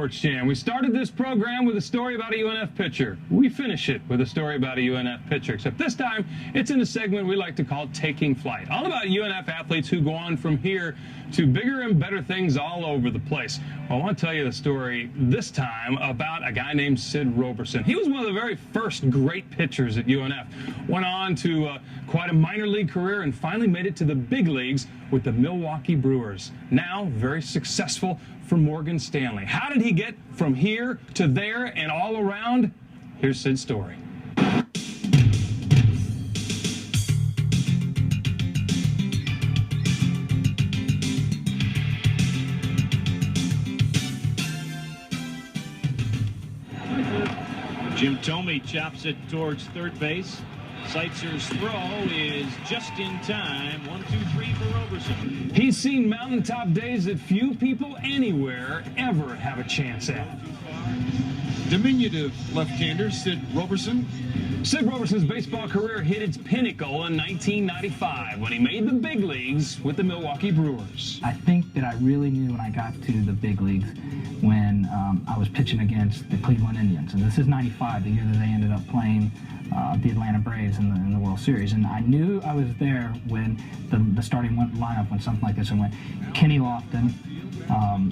Sports Jam. We started this program with a story about a UNF pitcher. We finish it with a story about a UNF pitcher, except this time it's in a segment we like to call Taking Flight. All about UNF athletes who go on from here to bigger and better things all over the place. Well, I want to tell you the story this time about a guy named Sid Roberson. He was one of the very first great pitchers at UNF. Went on to quite a minor league career and finally made it to the big leagues with the Milwaukee Brewers. Now very successful for Morgan Stanley. How did he get from here to there and all around? Here's Sid's story. Jim Thome chops it towards third base. Seitzer's throw is just in time. 1-2-3 for Roberson. He's seen mountaintop days that few people anywhere ever have a chance at. Diminutive left-hander Sid Roberson. Sid Roberson's baseball career hit its pinnacle in 1995 when he made the big leagues with the Milwaukee Brewers. I think that I really knew when I got to the big leagues when I was pitching against the Cleveland Indians. And this is 95, the year that they ended up playing the Atlanta Braves in the World Series. And I knew I was there when the starting lineup, when something like this went. Kenny Lofton,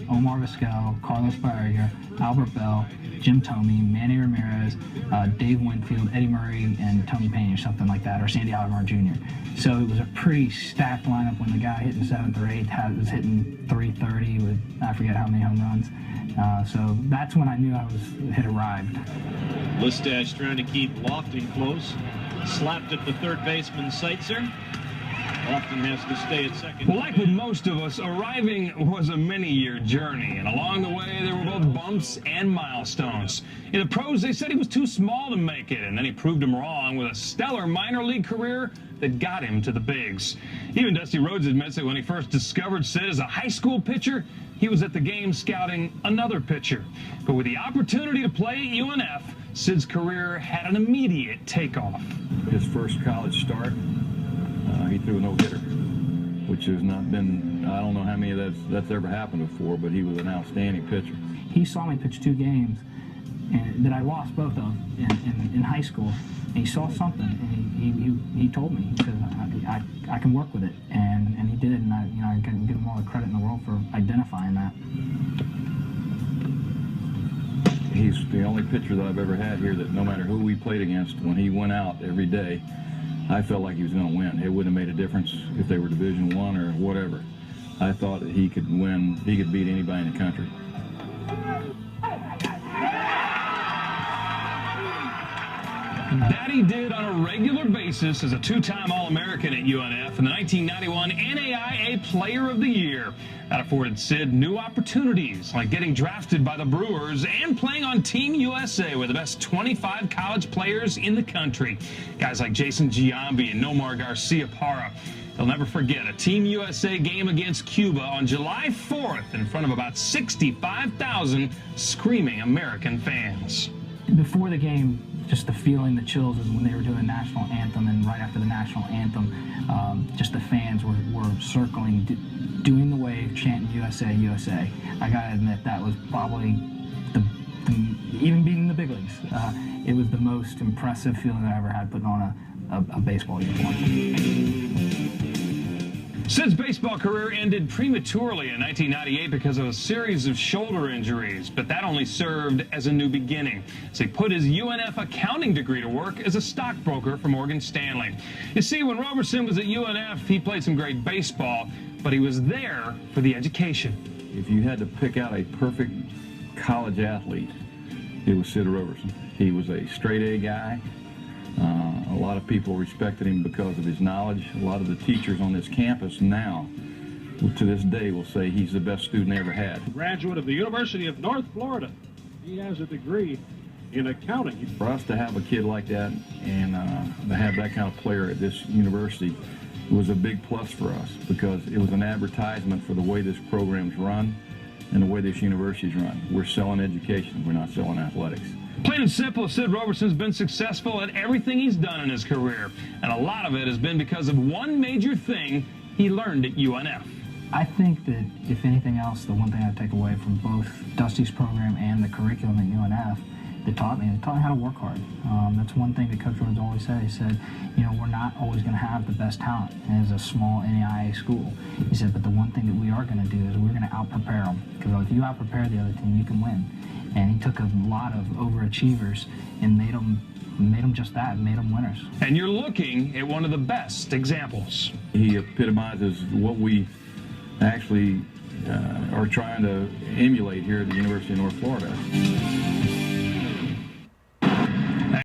Omar Vizquel, Carlos Baerga, Albert Bell, Jim Thome, Manny Ramirez, Dave Winfield, Eddie Murray, and Tony Payne, or something like that, or Sandy Alomar Jr. So it was a pretty stacked lineup when the guy hitting 7th or 8th was hitting 330 with I forget how many home runs. So that's when I knew had arrived. Listash trying to keep Lofton close. Slapped at the third baseman Seitzer. Lofton has to stay at second. Well, like with most of us, arriving was a many-year journey, and along the way there were both bumps and milestones. In the pros, they said he was too small to make it, and then he proved them wrong with a stellar minor league career that got him to the bigs. Even Dusty Rhodes admits that when he first discovered Sid as a high school pitcher, he was at the game scouting another pitcher. But with the opportunity to play at UNF, Sid's career had an immediate takeoff. His first college start, he threw a no-hitter, which has not been, I don't know how many of that's ever happened before, but he was an outstanding pitcher. He saw me pitch 2 games that I lost both of in high school, and he saw something, and he told me, he said, I can work with it, and he did, and I can give him all the credit in the world for identifying that. He's the only pitcher that I've ever had here that no matter who we played against, when he went out every day, I felt like he was going to win. It wouldn't have made a difference if they were Division I or whatever. I thought that he could win, he could beat anybody in the country. That he did on a regular basis as a 2-time All-American at UNF and the 1991 NAIA Player of the Year. That afforded Sid new opportunities, like getting drafted by the Brewers and playing on Team USA with the best 25 college players in the country. Guys like Jason Giambi and Nomar Garcia-Parra. He'll never forget a Team USA game against Cuba on July 4th in front of about 65,000 screaming American fans. Before the game, just the feeling, the chills, is when they were doing the national anthem, and right after the national anthem, just the fans were circling, doing the wave, chanting USA, USA. I gotta admit, that was probably even beating the big leagues, it was the most impressive feeling I ever had putting on a baseball uniform. Sid's baseball career ended prematurely in 1998 because of a series of shoulder injuries, but that only served as a new beginning, as he put his UNF accounting degree to work as a stockbroker for Morgan Stanley. You see, when Roberson was at UNF, he played some great baseball, but he was there for the education. If you had to pick out a perfect college athlete, it was Sid Roberson. He was a straight-A guy. A lot of people respected him because of his knowledge. A lot of the teachers on this campus now, to this day, will say he's the best student they ever had. Graduate of the University of North Florida. He has a degree in accounting. For us to have a kid like that and to have that kind of player at this university was a big plus for us, because it was an advertisement for the way this program's run and the way this university's run. We're selling education, we're not selling athletics. Plain and simple, Sid Roberson's been successful at everything he's done in his career, and a lot of it has been because of one major thing he learned at UNF. I think that, if anything else, the one thing I take away from both Dusty's program and the curriculum at UNF, it taught me how to work hard. That's one thing that Coach Rhodes always said. He said, you know, we're not always going to have the best talent as a small NAIA school. He said, but the one thing that we are going to do is we're going to out-prepare them. Because if you out-prepare the other team, you can win. And he took a lot of overachievers and made them just that, made them winners. And you're looking at one of the best examples. He epitomizes what we actually are trying to emulate here at the University of North Florida.